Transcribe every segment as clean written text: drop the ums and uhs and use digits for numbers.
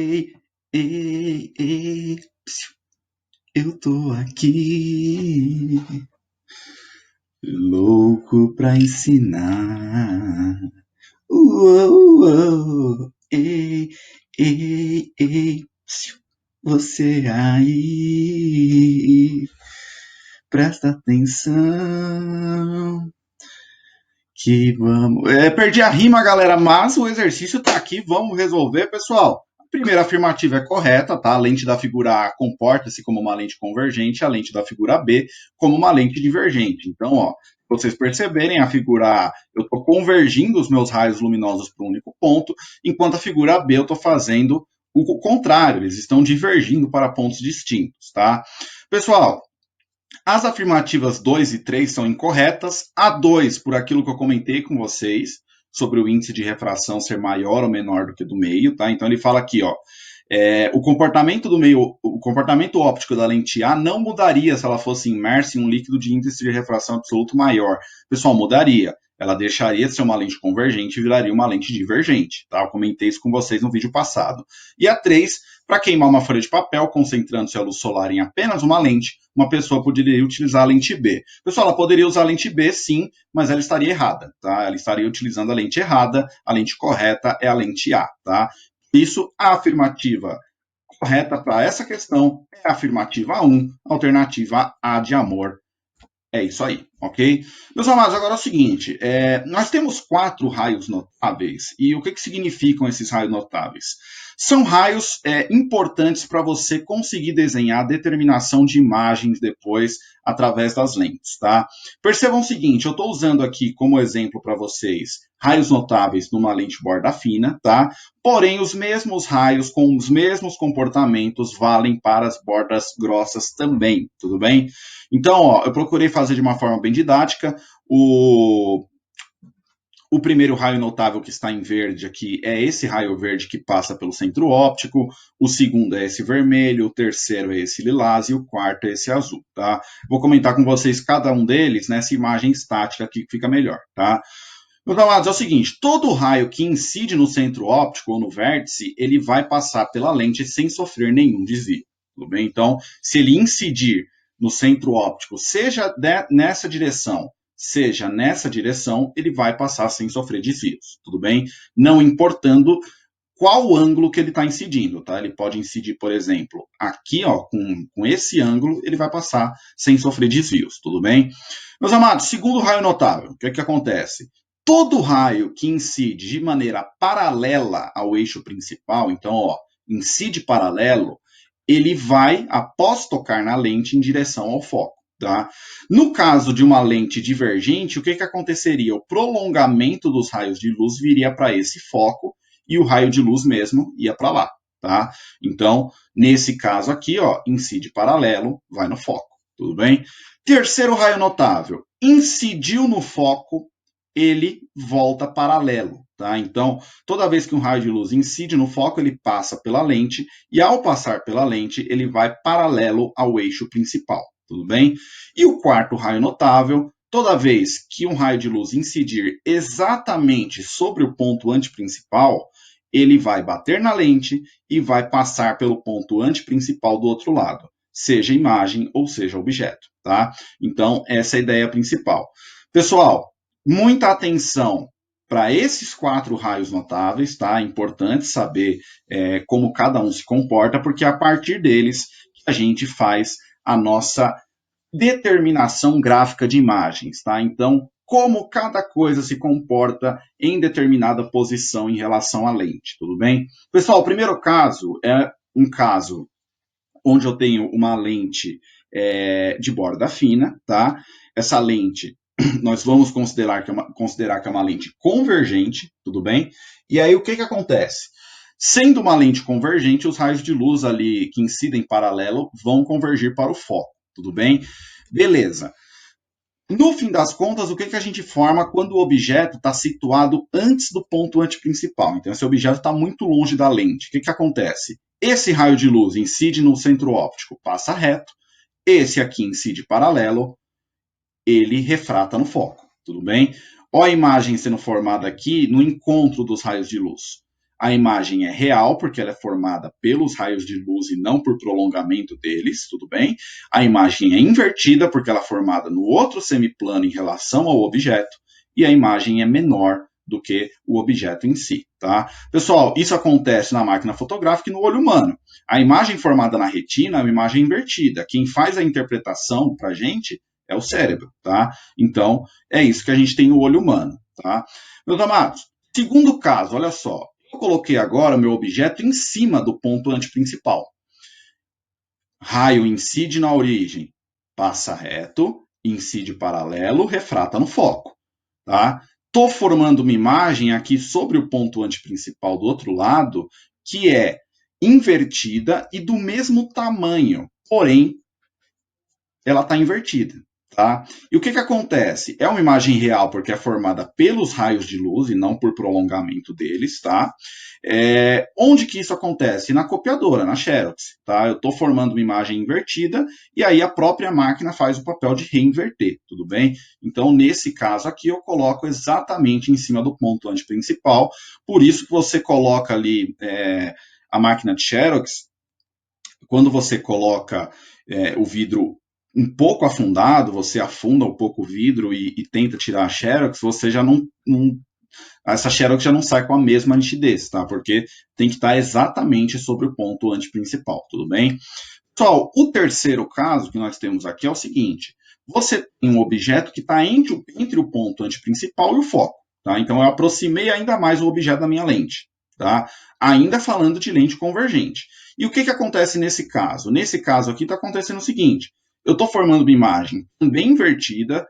Ei, ei, ei, psiu, eu tô aqui, louco pra ensinar. Uou, ei, ei, ei, psiu, você aí, presta atenção. Que vamos. Perdi a rima, galera, mas o exercício tá aqui, vamos resolver, pessoal. A primeira afirmativa é correta, tá? A lente da figura A comporta-se como uma lente convergente, a lente da figura B como uma lente divergente. Então, ó, vocês perceberem, a figura A, eu estou convergindo os meus raios luminosos para um único ponto, enquanto a figura B eu estou fazendo o contrário, eles estão divergindo para pontos distintos, tá? Pessoal, as afirmativas 2 e 3 são incorretas. A 2, por aquilo que eu comentei com vocês, sobre o índice de refração ser maior ou menor do que do meio, tá? Então ele fala aqui, ó, o comportamento do meio, o comportamento óptico da lente A não mudaria se ela fosse imersa em um líquido de índice de refração absoluto maior. Pessoal, mudaria. Ela deixaria de ser uma lente convergente e viraria uma lente divergente, tá? Eu comentei isso com vocês no vídeo passado. E a 3, para queimar uma folha de papel, concentrando-se a luz solar em apenas uma lente, uma pessoa poderia utilizar a lente B. Pessoal, ela poderia usar a lente B, sim, mas ela estaria errada, tá? Ela estaria utilizando a lente errada, a lente correta é a lente A, tá? Isso, a afirmativa correta para essa questão é a afirmativa 1, alternativa A de amor. É isso aí, ok? Meus amados, agora é o seguinte, nós temos 4 raios notáveis, e o que significam esses raios notáveis? São raios importantes para você conseguir desenhar a determinação de imagens depois através das lentes, tá? Percebam o seguinte, eu estou usando aqui como exemplo para vocês raios notáveis numa lente borda fina, tá? Porém, os mesmos raios com os mesmos comportamentos valem para as bordas grossas também, tudo bem? Então, ó, eu procurei fazer de uma forma bem didática. O primeiro raio notável que está em verde aqui é esse raio verde que passa pelo centro óptico, o segundo é esse vermelho, o terceiro é esse lilás e o quarto é esse azul, tá? Vou comentar com vocês cada um deles nessa imagem estática aqui que fica melhor, tá? Meus amados, é o seguinte, todo raio que incide no centro óptico ou no vértice, ele vai passar pela lente sem sofrer nenhum desvio, tudo bem? Então, se ele incidir no centro óptico, seja nessa direção, seja nessa direção, ele vai passar sem sofrer desvios, tudo bem? Não importando qual ângulo que ele está incidindo, tá? Ele pode incidir, por exemplo, aqui, ó, com esse ângulo, ele vai passar sem sofrer desvios, tudo bem? Meus amados, segundo raio notável, o que é que acontece? Todo raio que incide de maneira paralela ao eixo principal, então, ó, incide paralelo, ele vai, após tocar na lente, em direção ao foco. Tá? No caso de uma lente divergente, o que aconteceria? O prolongamento dos raios de luz viria para esse foco e o raio de luz mesmo ia para lá. Tá? Então, nesse caso aqui, ó, incide paralelo, vai no foco. Tudo bem? Terceiro raio notável. Incidiu no foco, ele volta paralelo. Tá? Então, toda vez que um raio de luz incide no foco, ele passa pela lente, e ao passar pela lente, ele vai paralelo ao eixo principal. Tudo bem? E o quarto raio notável, toda vez que um raio de luz incidir exatamente sobre o ponto antiprincipal, ele vai bater na lente e vai passar pelo ponto antiprincipal do outro lado, seja imagem ou seja objeto. Tá? Então, essa é a ideia principal. Pessoal, muita atenção para esses 4 raios notáveis, tá? É importante saber como cada um se comporta, porque é a partir deles que a gente faz a nossa determinação gráfica de imagens, tá? Então, como cada coisa se comporta em determinada posição em relação à lente, tudo bem? Pessoal, o primeiro caso é um caso onde eu tenho uma lente de borda fina, tá? Essa lente nós vamos considerar que é uma lente convergente, tudo bem? E aí o que acontece? Sendo uma lente convergente, os raios de luz ali que incidem em paralelo vão convergir para o foco, tudo bem? Beleza. No fim das contas, o que a gente forma quando o objeto está situado antes do ponto antiprincipal? Então, esse objeto está muito longe da lente. O que acontece? Esse raio de luz incide no centro óptico, passa reto. Esse aqui incide paralelo, ele refrata no foco, tudo bem? Olha a imagem sendo formada aqui no encontro dos raios de luz. A imagem é real, porque ela é formada pelos raios de luz e não por prolongamento deles, tudo bem? A imagem é invertida, porque ela é formada no outro semiplano em relação ao objeto, e a imagem é menor do que o objeto em si, tá? Pessoal, isso acontece na máquina fotográfica e no olho humano. A imagem formada na retina é uma imagem invertida. Quem faz a interpretação para a gente é o cérebro, tá? Então, é isso que a gente tem no olho humano, tá? Meus amados, segundo caso, olha só. Eu coloquei agora o meu objeto em cima do ponto antiprincipal. Raio incide na origem, passa reto, incide paralelo, refrata no foco, tá? Estou formando uma imagem aqui sobre o ponto antiprincipal do outro lado, que é invertida e do mesmo tamanho, porém, ela está invertida. Tá? E o que acontece? É uma imagem real porque é formada pelos raios de luz e não por prolongamento deles. Tá? Onde que isso acontece? Na copiadora, na Xerox. Tá? Eu estou formando uma imagem invertida e aí a própria máquina faz o papel de reinverter, tudo bem? Então, nesse caso aqui, eu coloco exatamente em cima do ponto antiprincipal. Por isso que você coloca ali a máquina de Xerox, quando você coloca o vidro um pouco afundado, você afunda um pouco o vidro e tenta tirar a Xerox, você já não essa Xerox já não sai com a mesma nitidez, tá? Porque tem que estar exatamente sobre o ponto antiprincipal, tudo bem? Pessoal, o terceiro caso que nós temos aqui é o seguinte: você tem um objeto que está entre o ponto antiprincipal e o foco, tá? Então eu aproximei ainda mais o objeto da minha lente, tá? Ainda falando de lente convergente. E o que acontece nesse caso? Nesse caso aqui está acontecendo o seguinte: eu estou formando uma imagem também invertida,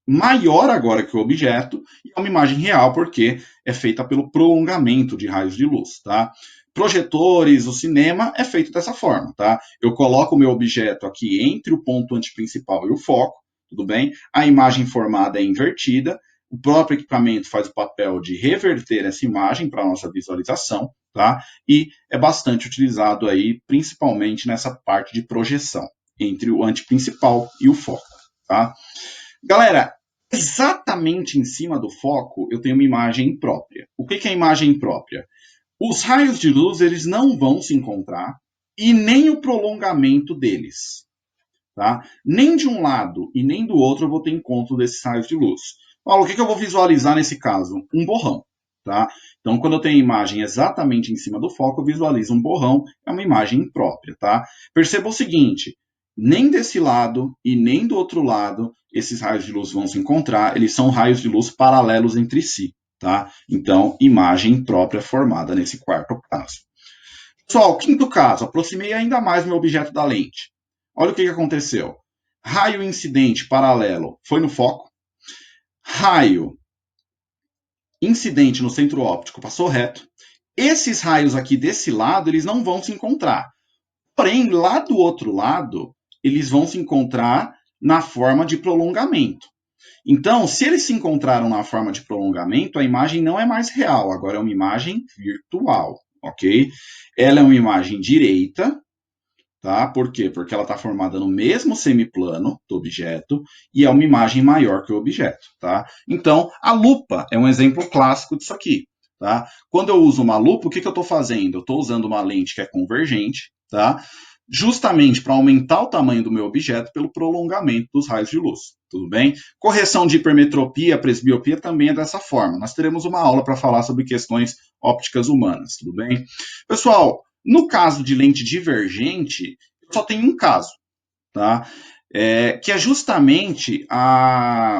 maior agora que o objeto, e é uma imagem real porque é feita pelo prolongamento de raios de luz, tá? Projetores, o cinema é feito dessa forma, tá? Eu coloco o meu objeto aqui entre o ponto antiprincipal e o foco, tudo bem? A imagem formada é invertida, o próprio equipamento faz o papel de reverter essa imagem para a nossa visualização, tá? E é bastante utilizado aí, principalmente nessa parte de projeção entre o antiprincipal e o foco, tá? Galera, exatamente em cima do foco eu tenho uma imagem imprópria. O que é imagem imprópria? Os raios de luz eles não vão se encontrar e nem o prolongamento deles. Tá? Nem de um lado e nem do outro eu vou ter encontro desses raios de luz. Paulo, o que eu vou visualizar nesse caso? Um borrão. Tá? Então, quando eu tenho a imagem exatamente em cima do foco, eu visualizo um borrão, é uma imagem imprópria. Tá? Perceba o seguinte, nem desse lado e nem do outro lado esses raios de luz vão se encontrar, eles são raios de luz paralelos entre si. Tá? Então, imagem imprópria formada nesse quarto caso. Pessoal, quinto caso, aproximei ainda mais meu objeto da lente. Olha o que aconteceu. Raio incidente paralelo foi no foco. Raio incidente no centro óptico passou reto. Esses raios aqui desse lado, eles não vão se encontrar. Porém, lá do outro lado, eles vão se encontrar na forma de prolongamento. Então, se eles se encontraram na forma de prolongamento, a imagem não é mais real, agora é uma imagem virtual, ok? Ela é uma imagem direita, tá? Por quê? Porque ela está formada no mesmo semiplano do objeto e é uma imagem maior que o objeto, tá? Então, a lupa é um exemplo clássico disso aqui, tá? Quando eu uso uma lupa, o que eu estou fazendo? Eu estou usando uma lente que é convergente, tá? Justamente para aumentar o tamanho do meu objeto pelo prolongamento dos raios de luz, tudo bem? Correção de hipermetropia, presbiopia também é dessa forma. Nós teremos uma aula para falar sobre questões ópticas humanas, tudo bem? Pessoal, no caso de lente divergente, só tem um caso, tá? Que é justamente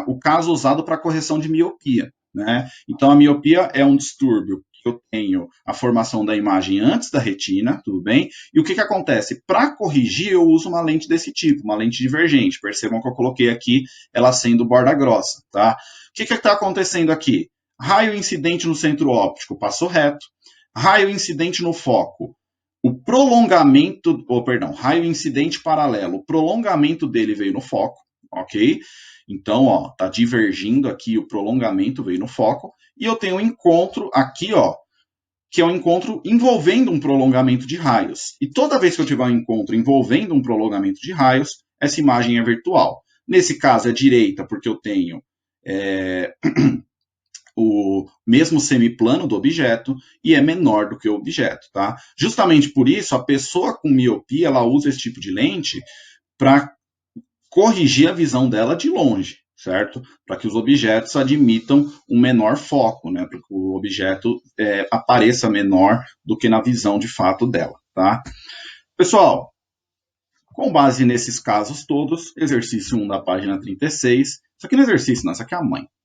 o caso usado para correção de miopia, né? Então, a miopia é um distúrbio que eu tenho a formação da imagem antes da retina, tudo bem? E o que acontece? Para corrigir, eu uso uma lente desse tipo, uma lente divergente. Percebam que eu coloquei aqui ela sendo borda grossa, tá? O que está acontecendo aqui? Raio incidente no centro óptico passou reto, raio incidente no foco, o prolongamento, raio incidente paralelo, o prolongamento dele veio no foco, ok? Então, ó, tá divergindo aqui, o prolongamento veio no foco, e eu tenho um encontro aqui, ó, que é um encontro envolvendo um prolongamento de raios. E toda vez que eu tiver um encontro envolvendo um prolongamento de raios, essa imagem é virtual. Nesse caso é direita, porque eu tenho o mesmo semiplano do objeto e é menor do que o objeto, tá? Justamente por isso, a pessoa com miopia, ela usa esse tipo de lente para corrigir a visão dela de longe, certo? Para que os objetos admitam um menor foco, né? Para que o objeto apareça menor do que na visão de fato dela, tá? Pessoal, com base nesses casos todos, exercício 1 da página 36, isso aqui não é exercício, não, isso aqui é a mãe.